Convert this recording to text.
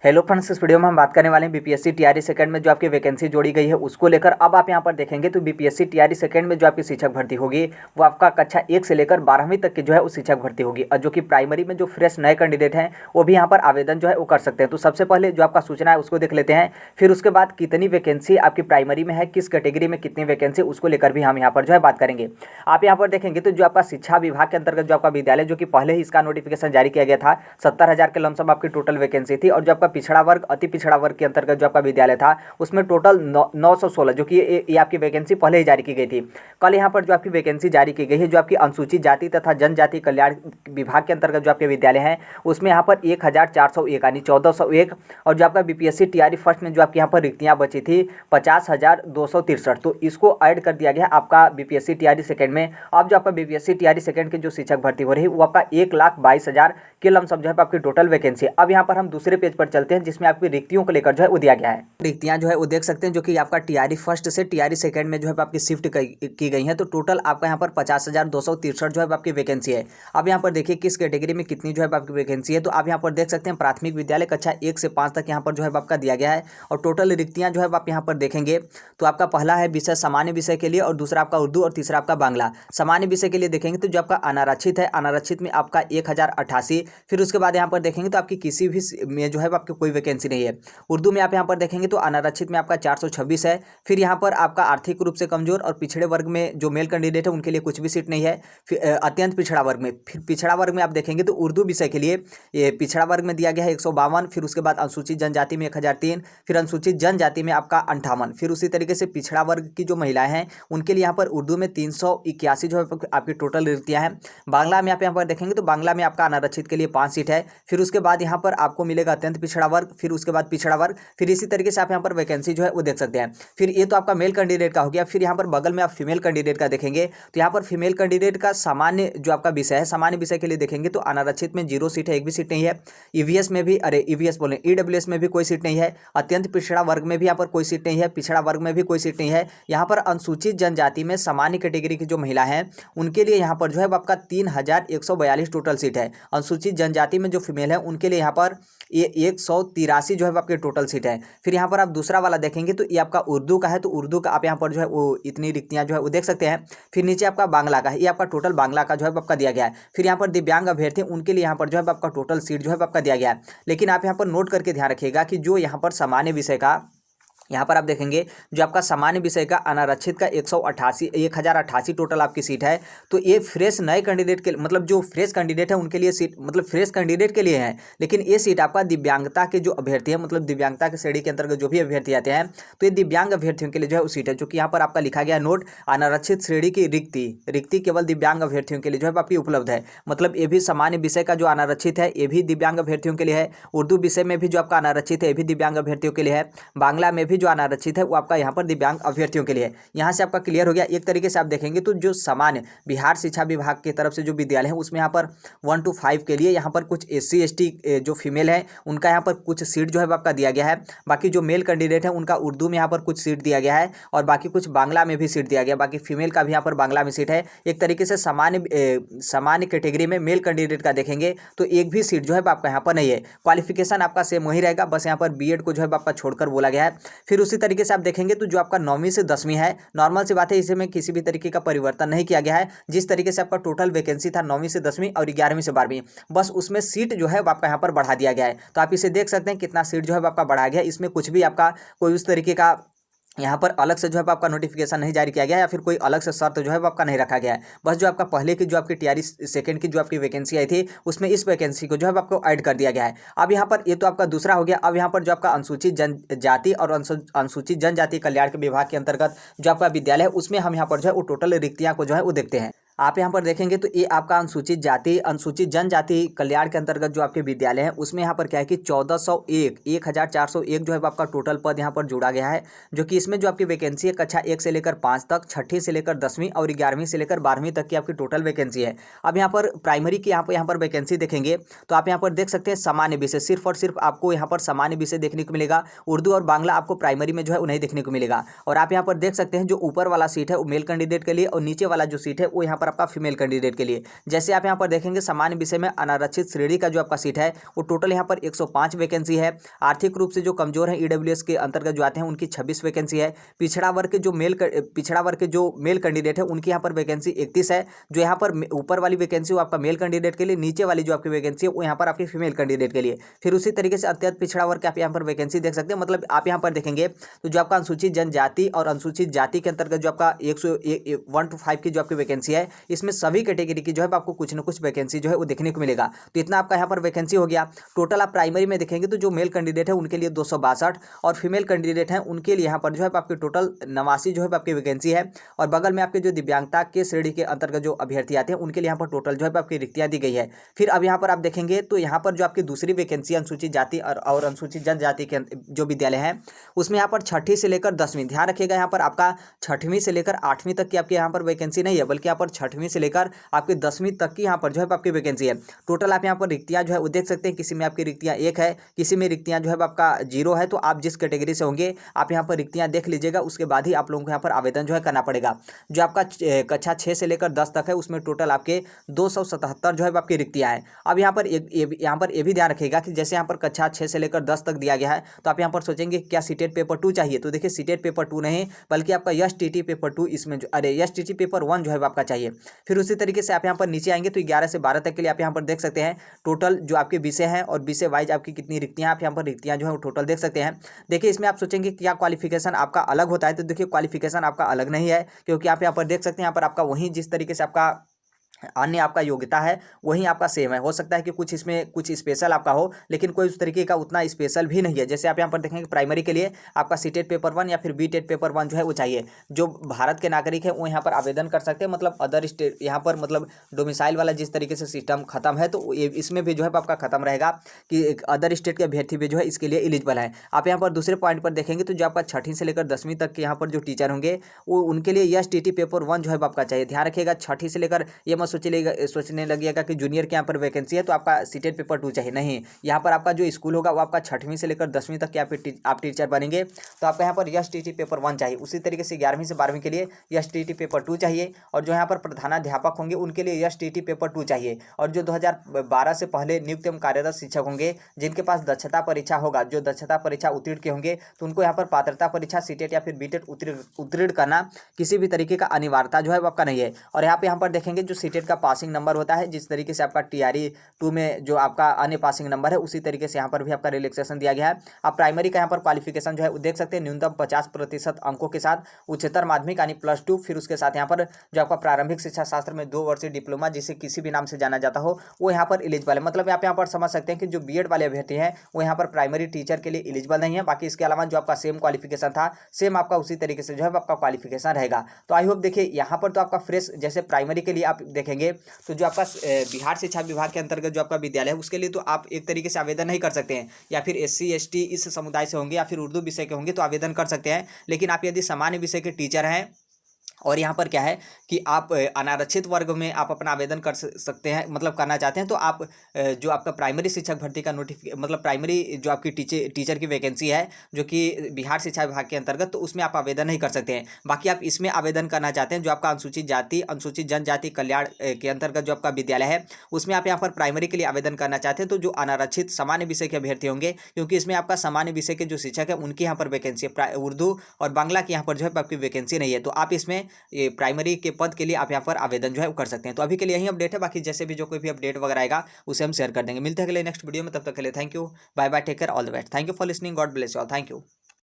Hello friends, इस video में हम बात करने वाले हैं बीपीएससी टीआरई सेकंड में जो आपकी वैकेंसी जोड़ी गई है उसको लेकर। अब आप यहां पर देखेंगे तो बीपीएससी टीआरई सेकंड में जो आपकी शिक्षक भर्ती होगी वो आपका कक्षा 1 से लेकर 12वीं तक की जो है उस शिक्षक भर्ती होगी। और जो कि प्राइमरी में जो फ्रेश नए कैंडिडेट हैं वो भी यहाँ पर आवेदन जो है वो कर सकते हैं। तो सबसे पहले जो आपका सूचना है उसको देख लेते हैं, फिर उसके बाद कितनी वैकेंसी आपकी प्राइमरी में है, किस कैटेगरी में कितनी वैकेंसी, उसको लेकर भी हम यहाँ पर जो है बात करेंगे। आप यहाँ पर देखेंगे तो जो आपका शिक्षा विभाग के अंतर्गत जो आपका विद्यालय जो कि पहले ही इसका नोटिफिकेशन जारी किया गया था, 70,000 के लमसम आपकी टोटल वैकेंसी थी। और जो आपका पिछड़ा वर्ग अति पिछड़ा वर्ग के अंतर्गत जो आपका विद्यालय था उसमें टोटल 916 जो कि ये आपकी वैकेंसी पहले ही जारी की गई थी। कल यहाँ पर जो आपकी वैकेंसी जारी की गई है जो आपकी अनुसूचित जाति तथा जनजाति कल्याण विभाग के अंतर्गत जो आपके विद्यालय हैं उसमें यहाँ पर 1401 यानी 1401। और जो आपका बीपीएससी टीआरई फर्स्ट में जो आपकी यहाँ पर रिक्तियाँ बची थी 50,263, तो इसको ऐड कर दिया गया आपका बीपीएससी टीआरई सेकंड में। अब जो आपका बीपीएससी टीआरई सेकंड की जो शिक्षक भर्ती हो रही है वो आपका 1,22,000 के लमसम जो है आपकी टोटल वैकेंसी। अब यहाँ पर हम दूसरे पेज पर चलते हैं जिसमें आपकी रिक्तियों को लेकर जो है वो दिया गया है। रिक्तियां जो है वो देख सकते हैं जो कि आपका टीआरई फर्स्ट से टीआरई सेकंड में जो है आपकी शिफ्ट की गई है। तो टोटल आपका यहाँ पर 50,263 जो है आपकी वैकेंसी है। अब यहाँ पर देखिए किस कैटेगरी में कितनी जो है आपकी वैकेंसी है। तो आप यहाँ पर देख सकते हैं प्राथमिक विद्यालय कक्षा 1 से 5 तक यहाँ पर जो है आपका दिया गया है। और टोटल रिक्तियां जो है आप यहाँ पर देखेंगे तो आपका पहला है विषय सामान्य विषय के लिए, और दूसरा आपका उर्दू, और तीसरा आपका बांग्ला। सामान्य विषय के लिए देखेंगे तो जो आपका अनारक्षित है, अनारक्षित में आपका 1088। फिर उसके बाद यहाँ पर देखेंगे तो आपकी किसी भी में जो है आपकी कोई वैकेंसी नहीं है। उर्दू में आप यहाँ पर देखेंगे तो अनारक्षित में आपका 426 है। फिर यहाँ पर आपका आर्थिक रूप से कमजोर और पिछड़े वर्ग में जो मेल कैंडिडेट है उनके लिए कुछ भी सीट नहीं है। फिर अत्यंत पिछड़ा वर्ग में, फिर पिछड़ा वर्ग में आप देखेंगे तो उर्दू विषय के लिए ये पिछड़ा वर्ग में दिया गया है 152। फिर उसके बाद अनुसूचित जनजाति में 1003, फिर अनुसूचित जनजाति में आपका 58। फिर उसी तरीके से पिछड़ा वर्ग की जो महिलाएं हैं उनके लिए यहाँ पर उर्दू में 381 जो है आपकी टोटल रिक्तियाँ हैं। बांग्ला में आप यहाँ पर देखेंगे तो बांग्ला में आपका अनारक्षित के लिए 5 सीट है। फिर उसके बाद यहाँ पर आपको मिलेगा अत्यंत पिछड़ा वर्ग, फिर उसके बाद पिछड़ा वर्ग, फिर इसी तरीके से आप यहाँ पर वैकेंसी जो है वो देख सकते हैं। फिर ये तो आपका मेल कैंडिडेट का हो गया। फिर यहाँ पर बगल में आप फीमेल कैंडिडेट का देखेंगे तो यहाँ पर फीमेल कैंडिडेट का सामान्य जो आपका विषय है, सामान्य विषय के लिए देखेंगे तो अनारक्षित में 0 सीट है, एक भी सीट नहीं है। ईवीएस में भी, ईवीएस बोले ईडब्ल्यूएस में भी कोई सीट नहीं है। अत्यंत पिछड़ा वर्ग में भी यहाँ पर कोई सीट नहीं है, पिछड़ा वर्ग में भी कोई सीट नहीं है। यहाँ पर अनुसूचित जनजाति में सामान्य कैटेगरी की जो महिला है उनके लिए यहाँ पर जो है आपका 3,142 टोटल सीट है। अनुसूचित जनजाति में जो फीमेल है उनके लिए यहाँ पर ये 183 जो है आपके टोटल सीट है। फिर यहाँ पर आप दूसरा वाला देखेंगे तो ये आपका उर्दू का है, तो उर्दू का आप यहाँ पर जो है वो इतनी रिक्तियाँ जो है वो देख सकते हैं। फिर नीचे आपका बांग्ला का है, ये आपका टोटल बांग्ला का जो है आपका दिया गया है। फिर यहाँ पर दिव्यांग अभ्यर्थी उनके लिए यहाँ पर जो है आपका टोटल सीट जो है आपका दिया गया है। लेकिन आप यहाँ पर नोट करके ध्यान रखिएगा कि जो यहाँ पर सामान्य विषय का, यहाँ पर आप देखेंगे जो आपका सामान्य विषय का अनारक्षित का 1088 टोटल आपकी सीट है। तो ये फ्रेश नए कैंडिडेट के मतलब जो फ्रेश कैंडिडेट है उनके लिए सीट, मतलब फ्रेश कैंडिडेट के लिए है। लेकिन ये सीट आपका दिव्यांगता के जो अभ्यर्थी है, मतलब दिव्यांगता के श्रेणी के अंतर्गत जो भी अभ्यर्थी आते हैं तो ये दिव्यांग अभ्यर्थियों के लिए जो है वो सीट है। जो कि यहाँ पर आपका लिखा गया नोट, अनारक्षित श्रेणी की रिक्ति केवल दिव्यांग अभ्यर्थियों के लिए जो है आपकी उपलब्ध है। मतलब ये भी सामान्य विषय का जो अनारक्षित है ये भी दिव्यांग अभ्यर्थियों के लिए है। उर्दू विषय में भी जो आपका अनारक्षित है ये भी दिव्यांग अभ्यर्थियों के लिए है। बांग्ला में भी जो अनारक्षित है वो आपका यहाँ पर दिव्यांग अभ्यर्थियों के लिए है। यहाँ से आपका क्लियर हो गया। एक तरीके से आप देखेंगे तो जो सामान्य बिहार शिक्षा विभाग की तरफ से जो विद्यालय है उसमें यहाँ पर 1 to 5 के लिए यहाँ पर कुछ SC ST जो फीमेल है उनका यहाँ पर कुछ सीट जो है आपका दिया गया है। बाकी जो मेल कैंडिडेट है उनका उर्दू में यहाँ पर कुछ सीट दिया गया है, और बाकी कुछ बांग्ला में भी सीट दिया गया। बाकी फीमेल का भी यहाँ पर बांग्ला में सीट है। एक तरीके से सामान्य कैटेगरी में मेल कैंडिडेट का देखेंगे तो एक भी सीट जो है आपका यहाँ पर नहीं है। क्वालिफिकेशन आपका सेम वही रहेगा, बस यहाँ पर बीएड को जो है आपका छोड़कर बोला गया है। फिर उसी तरीके से आप देखेंगे तो जो आपका 9वीं से 10वीं है, नॉर्मल सी बात है, इसमें किसी भी तरीके का परिवर्तन नहीं किया गया है। जिस तरीके से आपका टोटल वैकेंसी था 9वीं से 10वीं और 11वीं से 12वीं, बस उसमें सीट जो है आपका यहाँ पर बढ़ा दिया गया है। तो आप इसे देख सकते हैं कितना सीट जो है आपका बढ़ा गया है। इसमें कुछ भी आपका कोई उस तरीके का यहाँ पर अलग से जो है आपका नोटिफिकेशन नहीं जारी किया गया या फिर कोई अलग से शर्त जो है वो आपका नहीं रखा गया है। बस जो आपका पहले की जो आपकी टीआरई सेकंड की जो आपकी वैकेंसी आई थी उसमें इस वैकेंसी को जो है आपको ऐड कर दिया गया है। अब यहाँ पर ये तो आपका दूसरा हो गया। अब यहाँ पर जो आपका अनुसूचित जनजाति और अनुसूचित जनजाति कल्याण के विभाग के अंतर्गत जो आपका विद्यालय है उसमें हम यहाँ पर जो है वो टोटल रिक्तियाँ को जो है वो देखते हैं। आप यहाँ पर देखेंगे तो ये आपका अनुसूचित जाति अनुसूचित जनजाति कल्याण के अंतर्गत जो आपके विद्यालय है उसमें यहाँ पर क्या है कि 1401 जो है आपका टोटल पद यहाँ पर जोड़ा गया है। जो कि इसमें जो आपकी वैकेंसी है कक्षा 1 से लेकर 5 तक, 6ठी से लेकर 10वीं और 11वीं से लेकर 12वीं तक की आपकी टोटल वैकेंसी है। अब यहाँ पर प्राइमरी की यहाँ पर वैकेंसी देखेंगे तो आप यहाँ पर देख सकते हैं सामान्य विषय, सिर्फ और सिर्फ आपको यहाँ पर सामान्य विषय देखने को मिलेगा। उर्दू और बांग्ला आपको प्राइमरी में जो है वो नहीं देखने को मिलेगा। और आप यहाँ पर देख सकते हैं जो ऊपर वाला सीट है वो मेल कैंडिडेट के लिए, और नीचे वाला जो सीट है वो यहाँ पर आपका फीमेल कैंडिडेट के लिए। जैसे आप यहाँ पर देखेंगे सामान्य विषय में अनारक्षित श्रेणी का जो आपका सीट है वो टोटल यहाँ पर 105 वैकेंसी है। आर्थिक रूप से जो कमजोर है ईडब्ल्यूएस के अंतर्गत जो आते हैं उनकी 26 वैकेंसी है। पिछड़ा वर्ग के जो मेल कैंडिडेट है उनकी यहाँ पर वैकेंसी 31 है। जो यहाँ पर ऊपर वाली वैकेंसी वो आपका मेल कैंडिडेट के लिए, नीचे वाली जो आपकी वैकेंसी है वो यहाँ पर आपकी फीमेल कैंडिडेट के लिए। फिर उसी तरीके से अत्यंत पिछड़ा वर्ग के आप यहाँ पर वैकेंसी देख सकते हैं। मतलब आप यहाँ पर देखेंगे तो जो आपका अनुसूचित जनजाति और अनुसूचित जाति के अंतर्गत जो आपका 1 to 5 की जो आपकी वैकेंसी है, इसमें सभी कैटेगरी की जो है आपको कुछ न कुछ वैकेंसी जो है वो देखने को मिलेगा। तो इतना आपका यहाँ पर वैकेंसी हो गया। टोटल आप प्राइमरी में देखेंगे तो जो मेल कैंडिडेट है उनके लिए 262 और फीमेल कैंडिडेट हैं उनके लिए यहाँ पर जो है आपकी टोटल 89 जो है आपकी वैकेंसी है। और बगल में आपके जो दिव्यांगता के श्रेणी के अंतर्गत जो अभ्यर्थी आते हैं उनके लिए यहाँ पर टोटल जो है आपकी रिक्तियाँ दी गई है। फिर अब यहाँ पर आप देखेंगे तो यहाँ पर जो आपकी दूसरी वैकेंसी अनुसूचित जाति और अनुसूचित जनजाति के जो विद्यालय है उसमें यहाँ पर 6वीं से लेकर 10वीं, ध्यान रखिएगा यहाँ पर आपका 6वीं से लेकर 8वीं तक की आपके यहाँ पर वैकेंसी नहीं है, बल्कि यहाँ पर 6वीं से लेकर आपकी 10वीं तक की यहाँ पर जो है आपकी वैकेंसी है। टोटल आप यहाँ पर रिक्तियाँ जो है वो देख सकते हैं, किसी में आपकी रिक्तियाँ 1 है, किसी में रिक्तियाँ जो है आपका 0 है। तो आप जिस कैटेगरी से होंगे आप यहाँ पर रिक्तियाँ देख लीजिएगा, उसके बाद ही आप लोगों को यहाँ पर आवेदन जो है करना पड़ेगा। जो आपका कक्षा 6 से लेकर 10 तक है उसमें टोटल आपके 277 जो है आपकी रिक्तियाँ हैं। अब यहाँ पर ये भी ध्यान रखिएगा कि जैसे यहाँ पर कक्षा 6 से लेकर 10 तक दिया गया है तो आप यहाँ पर सोचेंगे क्या सीटेट पेपर 2 चाहिए, तो देखिए सीटेट पेपर 2 नहीं बल्कि आपका एसटीटी पेपर 2 इसमें जो एसटीटी पेपर 1 जो है आपका चाहिए। फिर उसी तरीके से आप यहाँ पर नीचे आएंगे तो 11 से 12 तक के लिए आप यहाँ पर देख सकते हैं टोटल जो आपके विषय हैं और विषय वाइज आपकी कितनी रिक्तियाँ, आप यहाँ पर रिक्तियाँ जो है टोटल देख सकते हैं। देखिए इसमें आप सोचेंगे क्या क्वालिफिकेशन आपका अलग होता है, तो देखिए क्वालिफिकेशन आपका अलग नहीं है, क्योंकि आप यहाँ पर देख सकते हैं यहाँ पर आपका वही जिस तरीके से आपका अन्य आपका योग्यता है वही आपका सेम है। हो सकता है कि कुछ इसमें कुछ स्पेशल आपका हो, लेकिन कोई उस तरीके का उतना स्पेशल भी नहीं है। जैसे आप यहाँ पर देखेंगे प्राइमरी के लिए आपका सीटेट पेपर 1 या फिर बीटेट पेपर 1 जो है वो चाहिए। जो भारत के नागरिक है वो यहाँ पर आवेदन कर सकते हैं, मतलब अदर स्टेट यहाँ पर मतलब डोमिसाइल वाला जिस तरीके से सिस्टम खत्म है तो इसमें भी जो है आपका खत्म रहेगा कि एक अदर स्टेट के अभ्यर्थी भी जो है इसके लिए एलिजिबल है। आप यहाँ पर दूसरे पॉइंट पर देखेंगे तो जो आपका 6वीं से लेकर 10वीं तक के यहाँ पर जो टीचर होंगे वो उनके लिए एसटीटी पेपर 1 जो है आपका चाहिए। ध्यान रखिएगा 6वीं से लेकर ये मत सोचने लगिएगा कि जूनियर के यहाँ पर वैकेंसी है तो आपका सीटेट पेपर 2 चाहिए, नहीं। यहाँ पर आपका जो स्कूल होगा वो आपका 6वीं से लेकर 10वीं तक के आप टीचर बनेंगे तो आपका यहाँ पर एसटीटी पेपर 1 चाहिए। उसी तरीके से 11वीं से 12वीं के लिए एसटीटी पेपर 2 चाहिए और जो यहाँ पर प्रधानाध्यापक होंगे उनके लिए एसटीटी पेपर 2 चाहिए। और जो 2012 से पहले नियुक्त एवं कार्यरत शिक्षक होंगे जिनके पास दक्षता परीक्षा होगा, जो दक्षता परीक्षा उत्तीर्ण के होंगे तो उनको यहाँ पर पात्रता परीक्षा सीटेट या फिर बीटेट उत्तीर्ण करना किसी भी तरीके का अनिवार्यता जो है वो आपका नहीं है। और यहाँ पर देखेंगे जो सीटेट का पासिंग नंबर होता है, जिस तरीके से आपका टीआरई 2 में जो आपका अन्य पासिंग नंबर है उसी तरीके से यहाँ पर भी आपका रिलैक्सेशन दिया गया है। आप प्राइमरी का यहाँ पर क्वालिफिकेशन जो है वो देख सकते हैं न्यूनतम 50% अंकों के साथ उच्चतर माध्यमिक यानी +2, फिर उसके साथ यहाँ पर जो आपका प्रारंभिक शिक्षा शास्त्र में 2 वर्षीय डिप्लोमा जिसे किसी भी नाम से जाना जाता हो वो यहाँ पर एलिजिबल है। मतलब आप यहाँ पर समझ सकते हैं कि जो बीएड वाले अभ्यर्थी हैं वो यहाँ पर प्राइमरी टीचर के लिए एलिजिबल नहीं है। बाकी इसके अलावा जो आपका सेम क्वालिफिकेशन था सेम आपका उसी तरीके से जो है आपका क्वालिफिकेशन रहेगा। तो आई होप देखिए यहाँ पर तो आपका फ्रेश जैसे प्राइमरी के लिए आप देखेंगे तो जो आपका बिहार शिक्षा विभाग के अंतर्गत जो आपका विद्यालय है उसके लिए तो आप एक तरीके से आवेदन नहीं कर सकते हैं, या फिर SC ST इस समुदाय से होंगे या फिर उर्दू विषय के होंगे तो आवेदन कर सकते हैं। लेकिन आप यदि सामान्य विषय के टीचर हैं और यहाँ पर क्या है कि आप अनारक्षित वर्ग में आप अपना आवेदन कर सकते हैं, मतलब करना चाहते हैं तो आप जो आपका प्राइमरी शिक्षक भर्ती का मतलब प्राइमरी जो आपकी टीचर की वैकेंसी है जो कि बिहार शिक्षा विभाग के अंतर्गत, तो उसमें आप आवेदन नहीं कर सकते हैं। बाकी आप इसमें आवेदन करना चाहते हैं जो आपका अनुसूचित जाति अनुसूचित जनजाति कल्याण के अंतर्गत जो आपका विद्यालय है उसमें आप यहाँ पर प्राइमरी के लिए आवेदन करना चाहते हैं तो जो अनारक्षित सामान्य विषय के अभ्यर्थी होंगे, क्योंकि इसमें आपका सामान्य विषय के जो शिक्षक है उनकी यहाँ पर वैकेंसी है, उर्दू और बांग्ला की यहाँ पर जो है आपकी वैकेंसी नहीं है। तो आप इसमें ये प्राइमरी के पद के लिए आप यहाँ पर आवेदन जो है कर सकते हैं। तो अभी के लिए यही अपडेट है, बाकी जैसे भी जो कोई भी अपडेट वगैरह आएगा उसे हम शेयर कर देंगे। मिलते हैं अगले नेक्स्ट वीडियो में, तब तक के लिए thank you, bye bye, take care, all the best, thank you for listening, God bless you all, thank you.